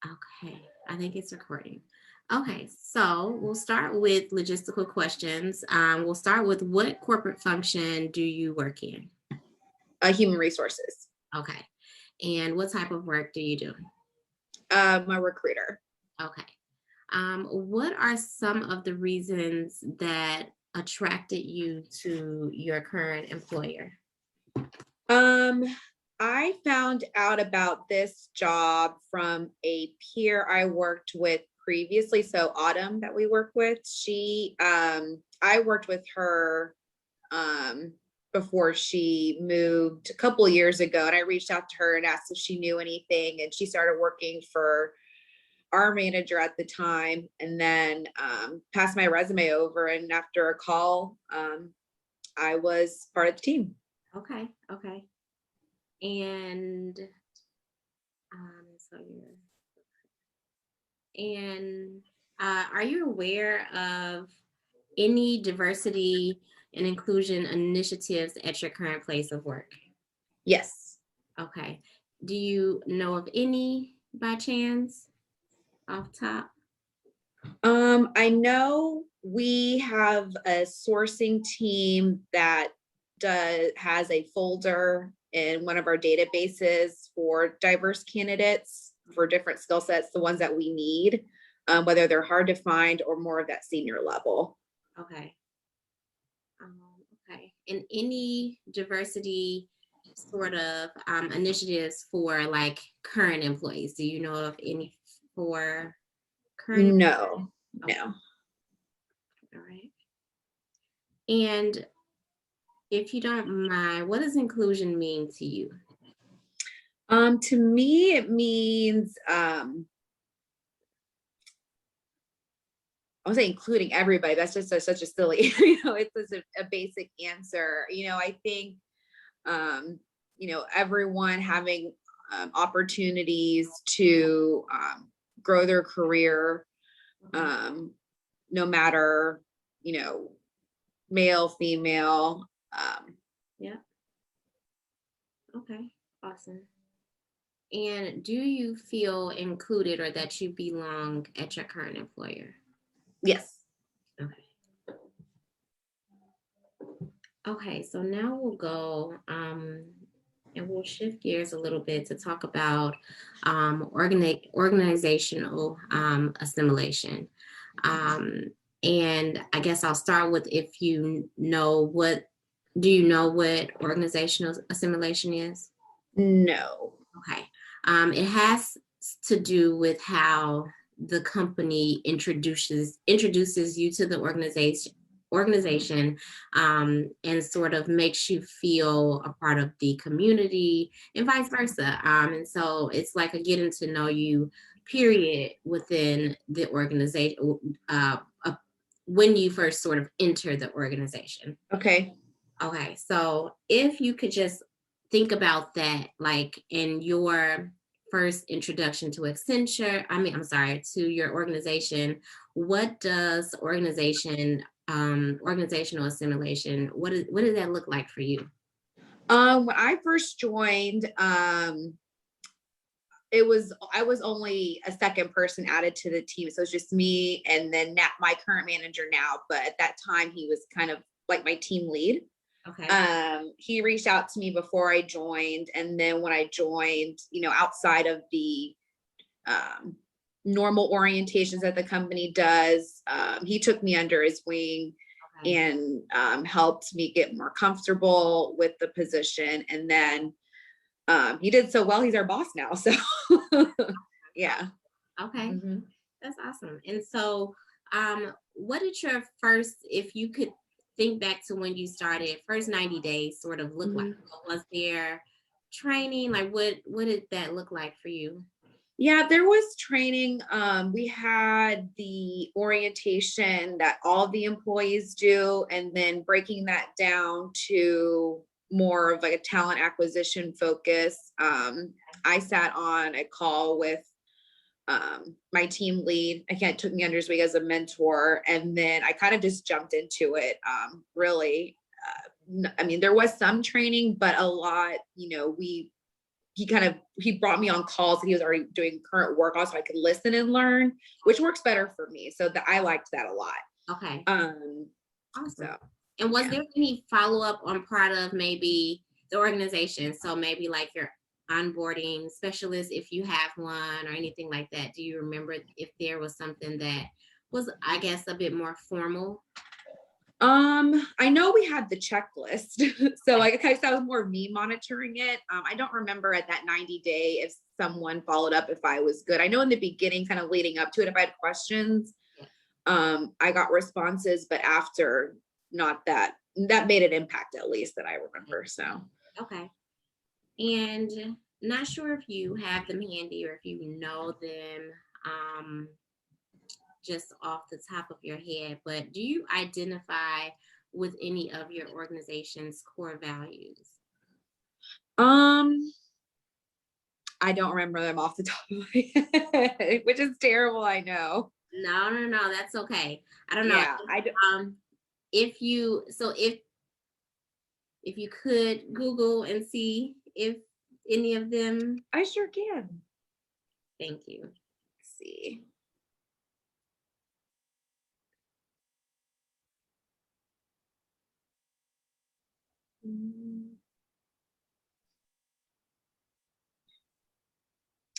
Okay, I think it's recording. Okay, so we'll start with logistical questions. We'll start with what corporate function do you work in? Human resources. Okay, and what type of work do you do? I'm a recruiter. Okay, what are some of the reasons that attracted you to your current employer? Um, I found out about this job from a peer I worked with previously. So Autumn that we work with, I worked with her um before she moved a couple years ago, and I reached out to her and asked if she knew anything, and she started working for our manager at the time, and then passed my resume over, and after a call, I was part of the team. Okay, okay, and so you're and are you aware of any diversity and inclusion initiatives at your current place of work? Yes. Okay. Do you know of any by chance off top? I know we have a sourcing team that has a folder in one of our databases for diverse candidates for different skill sets, the ones that we need, whether they're hard to find or more of that senior level. Okay. Um, okay. And any diversity sort of initiatives for like current employees? Do you know of any for current? No, Okay. no. All right. And if you don't mind, what does inclusion mean to you? To me, it means I would say including everybody. That's just such a silly, it's just a basic answer. I think, everyone having opportunities to grow their career, um, no matter, you know, male, female. Yeah. Okay. Awesome. And do you feel included or that you belong at your current employer? Yes. Okay. Okay, so now we'll go and we'll shift gears a little bit to talk about organizational assimilation. Um, and I guess I'll start with if you know what, do you know what organizational assimilation is? No. Okay. It has to do with how the company introduces you to the organization and sort of makes you feel a part of the community and vice versa. And so it's like a getting to know you period within the organization when you first sort of enter the organization. Okay. Okay, so if you could just think about that, like in your first introduction to Accenture, I'm sorry, to your organization, what does organizational assimilation, what does that look like for you? When I first joined, I was only a second person added to the team, so it's just me and then my current manager now. But at that time, he was kind of like my team lead. Okay. He reached out to me before I joined, and then when I joined, outside of the normal orientations that the company does, he took me under his wing. Okay. And helped me get more comfortable with the position. And then he did so well, he's our boss now. So yeah. Okay. Mm-hmm. That's awesome. And so what did your first, if you could think back to when you started, first 90 days sort of look like? Was there training? Like what did that look like for you? Yeah, there was training. We had the orientation that all the employees do, and then breaking that down to more of like a talent acquisition focus. I sat on a call with my team lead. Again, took me under his wing as a mentor, and then I kind of just jumped into it. Really, there was some training, but a lot, we he brought me on calls and he was already doing current work on so I could listen and learn, which works better for me. So that I liked that a lot. Okay. Awesome. So, and was there any follow-up on part of maybe the organization? So maybe like your onboarding specialist, if you have one, or anything like that. Do you remember if there was something that was, I guess, a bit more formal? I know we had the checklist. So like I said, I was more me monitoring it. I don't remember at that 90-day if someone followed up if I was good. I know in the beginning, kind of leading up to it, if I had questions, I got responses, but after, not that made an impact, at least that I remember. So okay. And not sure if you have them handy or if you know them just off the top of your head, but do you identify with any of your organization's core values? I don't remember them off the top of my head, which is terrible, I know. No, that's okay. I don't know. Yeah, if you could Google and see if any of them. I sure can. Thank you. Let's see.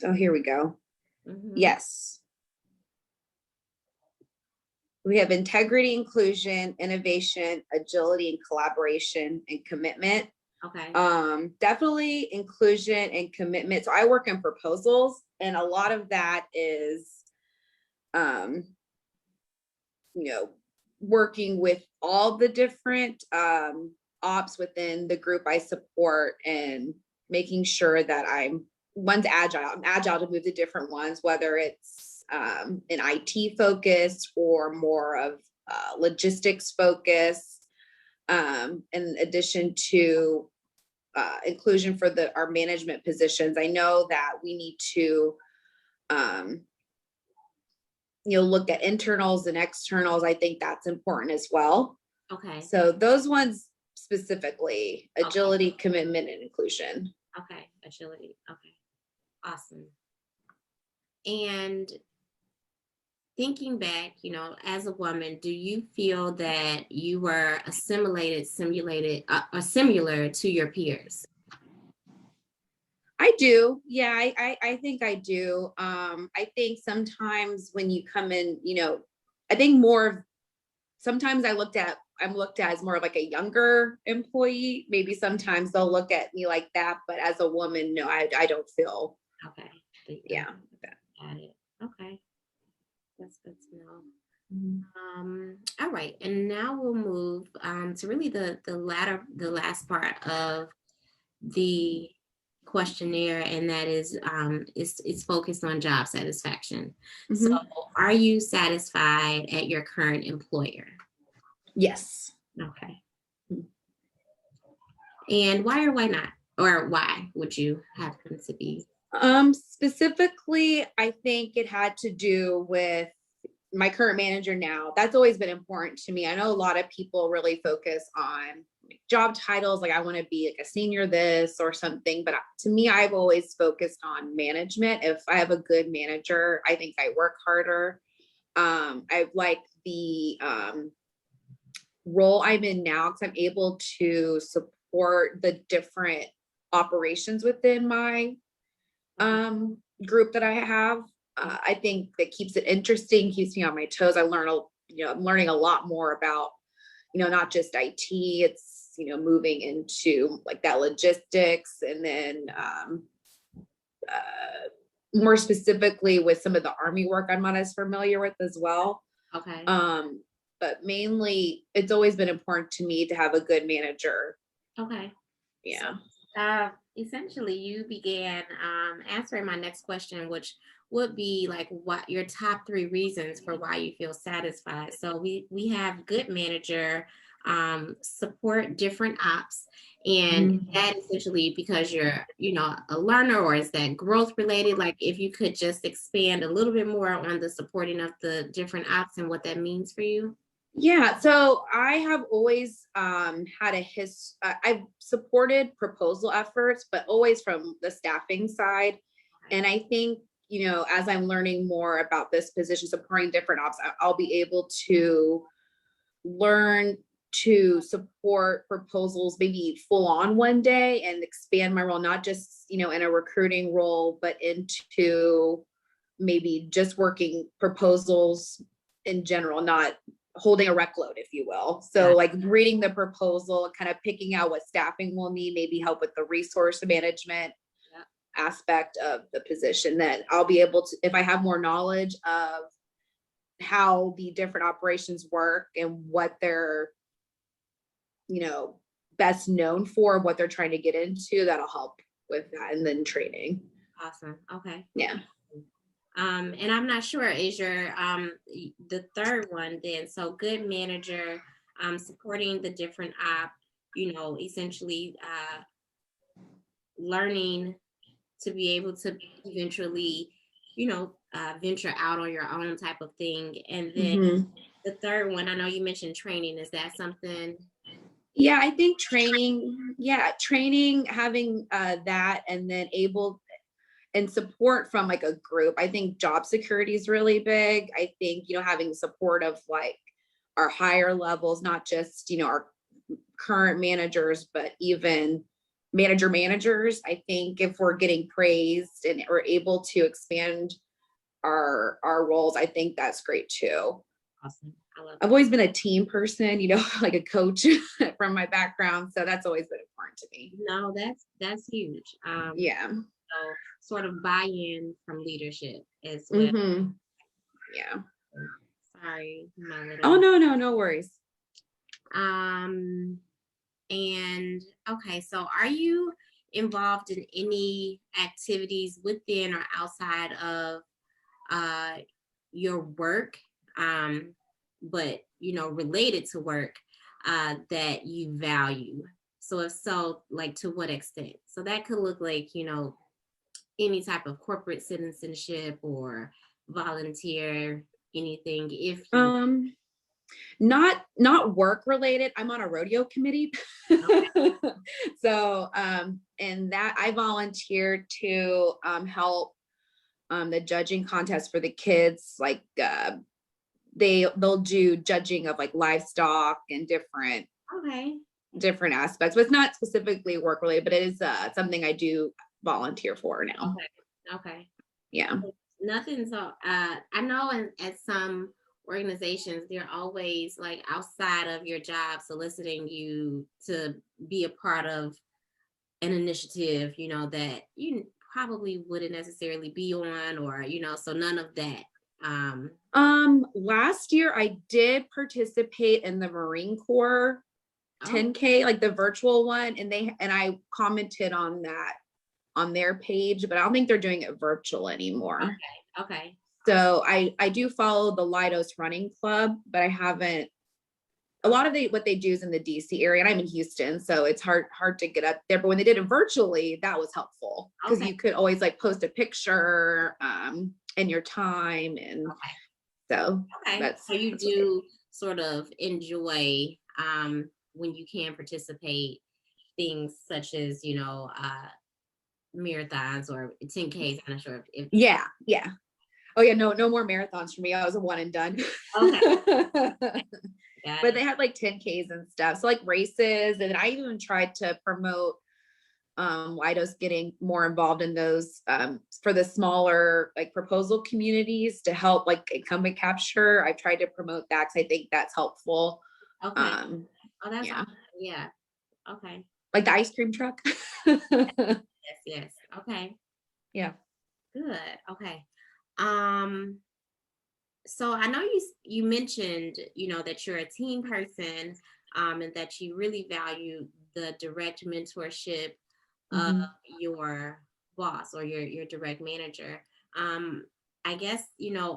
Oh, here we go. Yes. We have integrity, inclusion, innovation, agility, and collaboration, and commitment. Okay. Definitely inclusion and commitment. So I work in proposals, and a lot of that is, working with all the different ops within the group I support and making sure that I'm agile to move to different ones, whether it's an IT focus or more of logistics focus, in addition to inclusion for our management positions. I know that we need to look at internals and externals. I think that's important as well. Okay. So those ones specifically, agility, commitment, and inclusion. Okay, agility. Okay, awesome. And thinking back, as a woman, do you feel that you were simulated, or similar to your peers? I do. Yeah, I think I do. I think sometimes when you come in, I think sometimes I'm looked at as more of like a younger employee. Maybe sometimes they'll look at me like that, but as a woman, no, I don't feel. Okay. Yeah. Got it. Okay. That's good to know. All right. And now we'll move to really the last part of the questionnaire, and that is it's focused on job satisfaction. So are you satisfied at your current employer? Yes. Okay. And why or why not? Or why would you happen to be? Specifically, I think it had to do with my current manager now. That's always been important to me. I know a lot of people really focus on job titles, like I want to be like a senior this or something, but to me, I've always focused on management. If I have a good manager, I think I work harder. I like the role I'm in now because I'm able to support the different operations within my group that I have. I think that keeps it interesting, keeps me on my toes. I'm learning a lot more about, not just IT, it's, moving into like that logistics, and then more specifically with some of the Army work I'm not as familiar with as well. Okay. But mainly it's always been important to me to have a good manager. Okay. Yeah. So, essentially you began answering my next question, which would be like what your top 3 reasons for why you feel satisfied. So we have good manager, support different ops, and that essentially because you're a learner, or is that growth related? Like if you could just expand a little bit more on the supporting of the different ops and what that means for you. Yeah, so I have always had I've supported proposal efforts, but always from the staffing side. Okay. And I think, as I'm learning more about this position, supporting different ops, I'll be able to learn to support proposals maybe full on one day and expand my role, not just, in a recruiting role, but into maybe just working proposals in general, not holding a rec load, if you will. So Got like reading the proposal, kind of picking out what staffing will need, maybe help with the resource management it. aspect of the position. That I'll be able to, if I have more knowledge of how the different operations work and what they're, you know, best known for, what they're trying to get into, that'll help with that. And then training. Awesome. Okay. Yeah. And I'm not sure, is your the third one then? So good manager, supporting the different essentially learning to be able to eventually, venture out on your own type of thing. And then Mm-hmm. the third one, I know you mentioned training. Is that something? Yeah, I think training, having that, and then able and support from like a group. I think job security is really big. I think, having support of like our higher levels, not just, our current managers, but even managers. I think if we're getting praised and we're able to expand our roles, I think that's great too. Awesome. I love I've that. always been a team person, like a coach from my background. So that's always been important to me. No, that's huge. Yeah. So sort of buy-in from leadership as well. Mm-hmm. Yeah. Sorry, my Oh, little no worries. um and okay, so are you involved in any activities within or outside of uh your work, but related to work, that you value? So if so, like to what extent? So that could look like, any type of corporate citizenship or volunteer anything if you. Um, not work related. I'm on a rodeo committee. So and that I volunteered to help the judging contest for the kids. Like they'll do judging of like livestock and Okay. different aspects, but it's not specifically work related, but it is something I do volunteer for now. Okay. Okay. Yeah. Nothing. So I know at some organizations they're always like outside of your job soliciting you to be a part of an initiative, that you probably wouldn't necessarily be on, or so none of that. Last year I did participate in the Marine Corps Oh, 10K, like the virtual one, and I commented on that on their page, but I don't think they're doing it virtual anymore. okay. Okay. Awesome. So I do follow the Lidos Running Club, but I haven't. A lot of what they do is in the DC area, and I'm in Houston, so it's hard to get up there. But when they did it virtually, that was helpful because Okay. you could always like post a picture and your time, and Okay. so Okay. So you that's what they. do sort of enjoy, when you can participate, things such as, marathons or 10Ks. I'm not sure if Yeah, yeah. Oh yeah, no more marathons for me. I was a one and done. okay. Got But it. they had like 10Ks and stuff. So like races, and I even tried to promote Lido's getting more involved in those for the smaller like proposal communities to help like incumbent capture. I tried to promote that because I think that's helpful. Okay. Um, Oh, that's yeah, awesome. Yeah. Okay. like the ice cream truck. Yes, yes. Okay. Yeah. Good. Okay. Um, so I know you mentioned, that you're a team person, and that you really value the direct mentorship of Mhm. your boss or your direct manager. Um, I guess,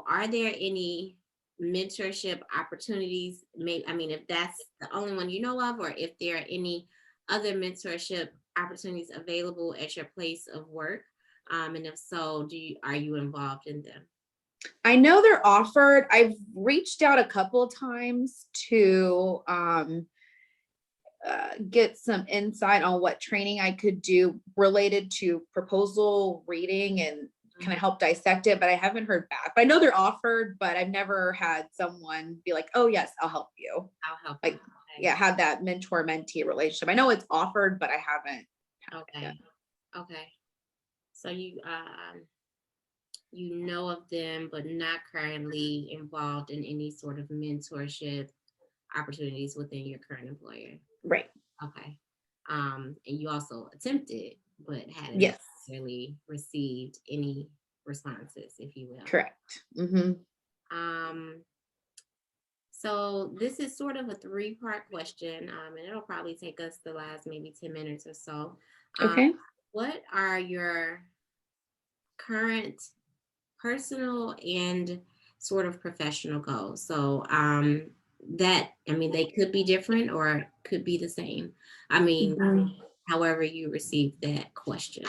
are there any mentorship opportunities? I mean, if that's the only one you know of, or if there are any other mentorship opportunities available at your place of work, and if so, are you involved in them? I know they're offered. I've reached out a couple of times to get some insight on what training I could do related to proposal reading and kind of help dissect it, but I haven't heard back. But I know they're offered, but I've never had someone be like, oh yes, I'll help you. I'll help Like, you. Okay. yeah, have that mentor mentee relationship. I know it's offered, but I haven't. Okay. Okay. So you know of them, but not currently involved in any sort of mentorship opportunities within your current employer. Right. Okay. And you also attempted, but hadn't Yes. necessarily received any responses, if you will. Correct. Mm-hmm. So this is sort of a three-part question, and it'll probably take us the last maybe 10 minutes or so. Okay. What are your current personal and sort of professional goals? So that, I mean, they could be different or could be the same. I mean, however you receive that question.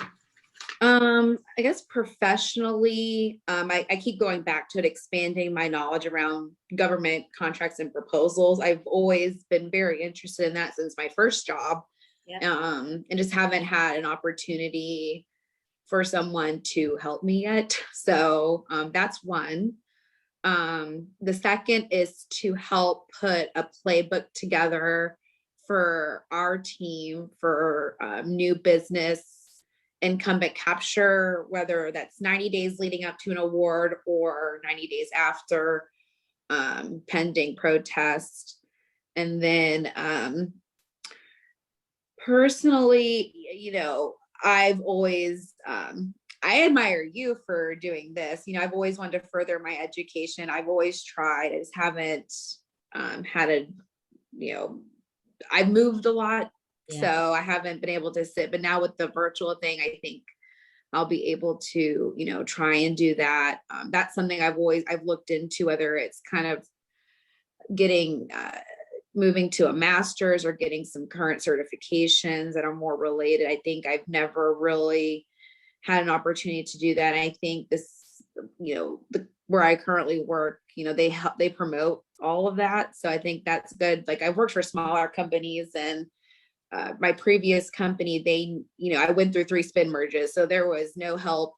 I guess professionally, I keep going back to it, expanding my knowledge around government contracts and proposals. I've always been very interested in that since my first job. And just haven't had an opportunity for someone to help me yet. So that's one. The second is to help put a playbook together for our team for new business incumbent capture, whether that's 90 days leading up to an award or 90 days after, pending protest. And then personally, I've always, I admire you for doing this. I've always wanted to further my education. I've always tried. I just haven't had a, I've moved a lot. Yeah. So I haven't been able to sit, but now with the virtual thing, I think I'll be able to, try and do that. That's something I've looked into, whether it's kind of getting, moving to a master's or getting some current certifications that are more related. I think I've never really had an opportunity to do that. And I think this, where I currently work, they promote all of that. So I think that's good. Like I've worked for smaller companies and my previous company, I went through 3 spin merges. So there was no help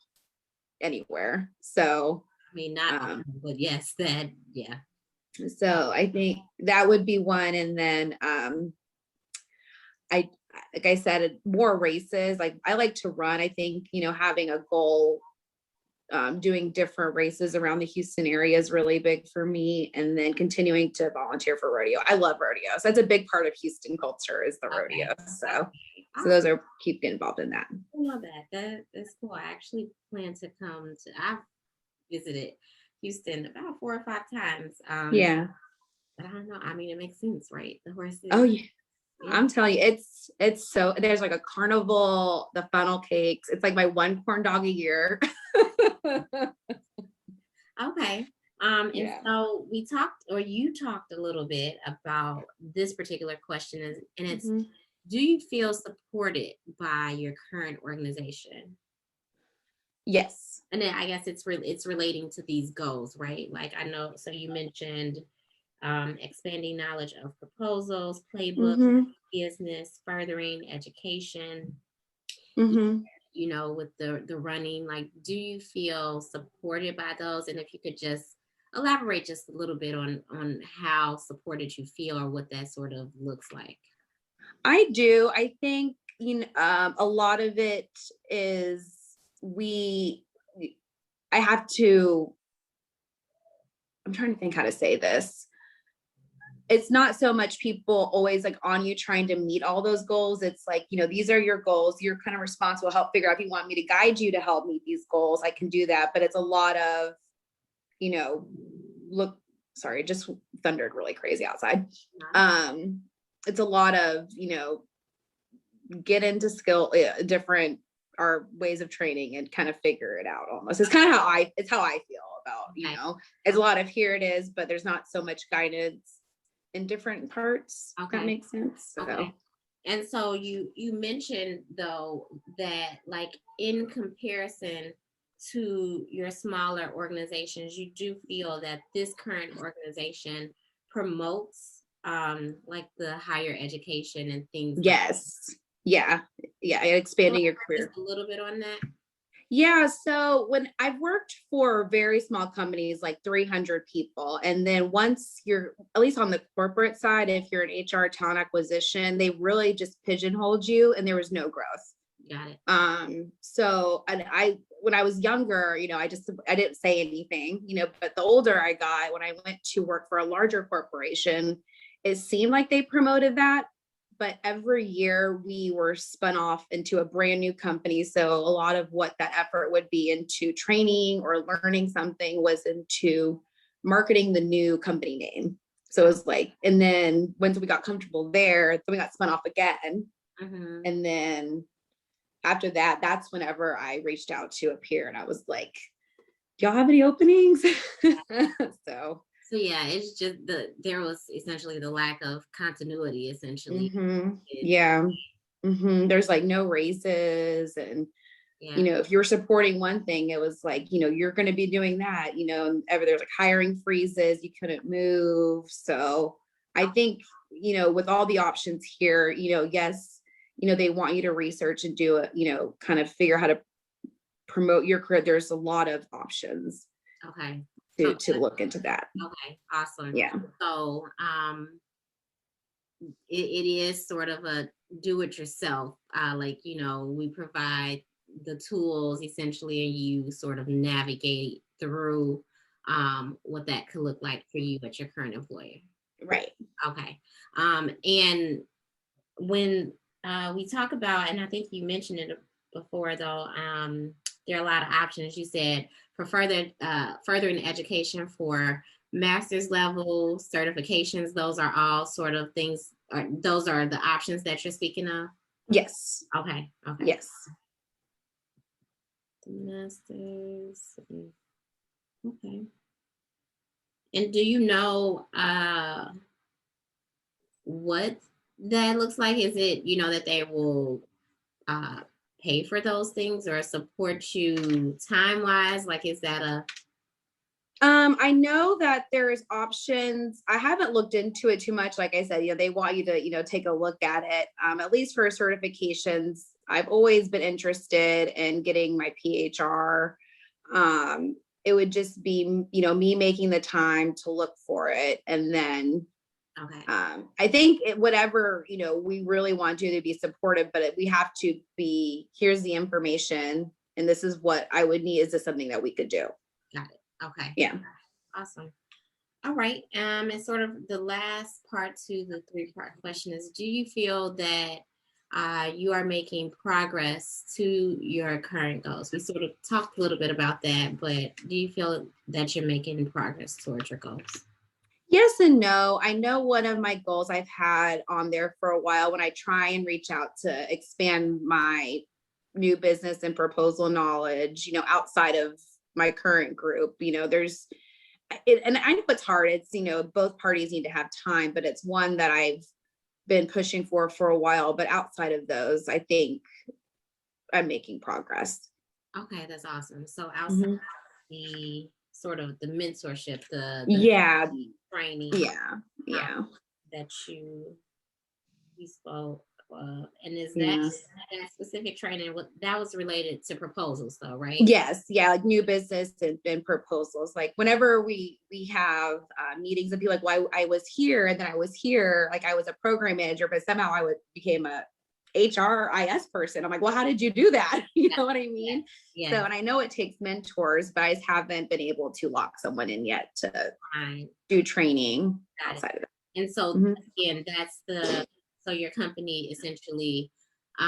anywhere. So, I mean, not, but yes, that, yeah. So I think that would be one. And then like I said, more races. Like I like to run. I think, having a goal, doing different races around the Houston area is really big for me. And then continuing to volunteer for rodeo. I love rodeos. That's a big part of Houston culture is the rodeo. So those are, keep getting involved in that. I love that. That's cool. I actually plan to I've visited Houston about 4 or 5 times. Yeah. But I don't know. I mean, it makes sense, right? The horses. Oh yeah. I'm telling you, it's so, there's like a carnival, the funnel cakes. It's like my one corn dog a year. Okay. And so you talked a little bit about this particular question, and it's, do you feel supported by your current organization? Yes. And then I guess it's relating to these goals, right? Like I know, so you mentioned expanding knowledge of proposals, playbook, business, furthering education, with the running. Like, do you feel supported by those? And if you could just elaborate just a little bit on how supported you feel or what that sort of looks like. I do. I think, a lot of it is I'm trying to think how to say this. It's not so much people always like on you trying to meet all those goals. It's like, these are your goals. You're kind of responsible to help figure out if you want me to guide you to help meet these goals. I can do that. But it's a lot of, sorry, just thundered really crazy outside. It's a lot of, get into different our ways of training and kind of figure it out almost. It's kind of how I feel about, it's a lot of here it is, but there's not so much guidance in different parts. Okay. If that makes sense. So. Okay. And so you mentioned though that like in comparison to your smaller organizations, you do feel that this current organization promotes like the higher education and things like Yes. Yeah. Yeah. that. Expanding your career. Just a little bit on that. Yeah. So when I've worked for very small companies, like 300 people, and then once you're, at least on the corporate side, if you're an HR talent acquisition, they really just pigeonholed you and there was no growth. Got it. So, and when I was younger, I didn't say anything, but the older I got, when I went to work for a larger corporation, it seemed like they promoted that. But every year we were spun off into a brand new company. So a lot of what that effort would be into training or learning something was into marketing the new company name. So it was like, and then once we got comfortable there, then we got spun off again. Mm-hmm. And then after that, that's whenever I reached out to a peer and I was like, do y'all have any openings? So yeah, it's just there was essentially the lack of continuity, essentially. yeah. There's like no raises, and yeah. If you were supporting one thing, it was like, you're going to be doing that, and there's like hiring freezes, you couldn't move. So I think, with all the options here, yes, they want you to research and do it, kind of figure how to promote your career. There's a lot of options. Okay. To look into that. Okay, awesome. Yeah. So it is sort of a do it yourself. Like, we provide the tools essentially, and you sort of navigate through what that could look like for you at your current employer. Right. Okay. And when we talk about, and I think you mentioned it before though, there are a lot of options. You said for furthering education for master's level certifications, those are all sort of things, those are the options that you're speaking of? Yes. Okay. Yes. Masters. Okay. And do you know what that looks like? Is it, that they will pay for those things or support you time wise? Like, is that a I know that there's options. I haven't looked into it too much. Like I said, they want you to, take a look at it. At least for certifications, I've always been interested in getting my PHR. It would just be, me making the time to look for it. And then, okay. I think whatever, we really want you to be supportive, but we have to be, here's the information, and this is what I would need. Is this something that we could do? Got it. Okay. Yeah. Awesome. All right. And sort of the last part to the 3-part question is, do you feel that you are making progress to your current goals? We sort of talked a little bit about that, but do you feel that you're making progress towards your goals? Yes and no. I know one of my goals I've had on there for a while, when I try and reach out to expand my new business and proposal knowledge, outside of my current group, there's and I know it's hard. It's, both parties need to have time, but it's one that I've been pushing for a while. But outside of those, I think I'm making progress. Okay, that's awesome. So outside the sort of the mentorship, the yeah training, yeah that you spoke of, and is yeah. that specific training that was related to proposals though, right? Yes. Yeah. Like new business and proposals. Like whenever we have meetings and people like, well, I was here and then I was here, like I was a program manager, but somehow I became a HRIS person. I'm like, well, how did you do that? You know what I mean? Yeah. So, and I know it takes mentors, but I just haven't been able to lock someone in yet to do training outside of it. And so again, so your company essentially, they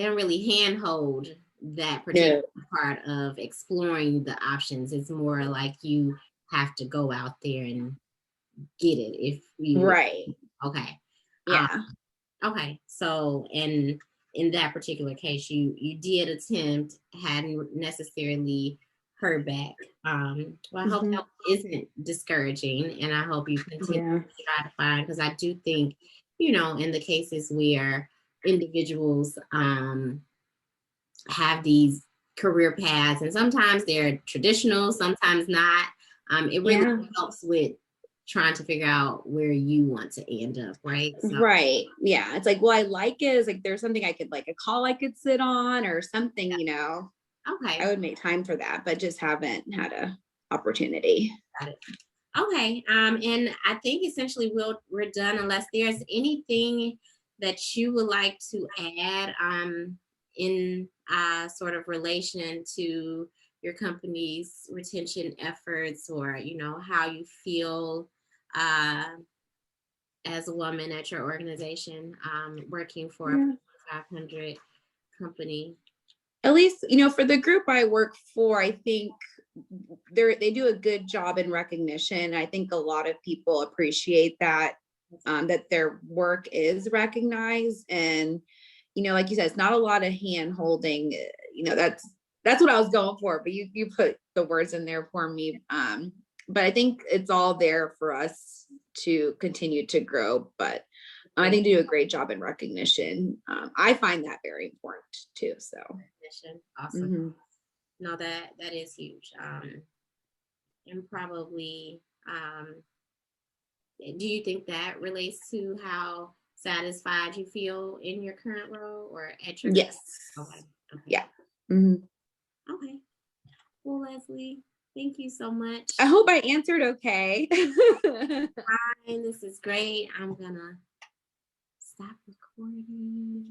don't really handhold that particular part of exploring the options. It's more like you have to go out there and get it if you right. Okay. Yeah. Okay. So in that particular case, you did attempt, hadn't necessarily heard back. Well, I hope that isn't discouraging, and I hope you continue to try to find, because I do think, in the cases where individuals have these career paths, and sometimes they're traditional, sometimes not. It really Yeah. helps with trying to figure out where you want to end up, right? So, Right. Yeah. It's like, well, I like it. It's like there's something I could like a call I could sit on or something, you know. I okay, would make time for that, but just haven't had a opportunity. got it. Okay, and I think essentially we're done unless there's anything that you would like to add in sort of relation to your company's retention efforts, or how you feel uh, as a woman at your organization, working for a Yeah. 500 company. At least, for the group I work for, I think they do a good job in recognition. I think a lot of people appreciate that, that their work is recognized. And, like you said, it's not a lot of hand holding, that's what I was going for, but you put the words in there for me. But I think it's all there for us to continue to grow. But I think they do a great job in recognition. I find that very important too. So, Awesome. mhm. No, that is huge. And probably, do you think that relates to how satisfied you feel in your current role or at your Yes. okay, okay, Yeah. Mhm. okay. Well, Leslie, thank you so much. I hope I answered okay. Fine, this is great. I'm gonna stop recording.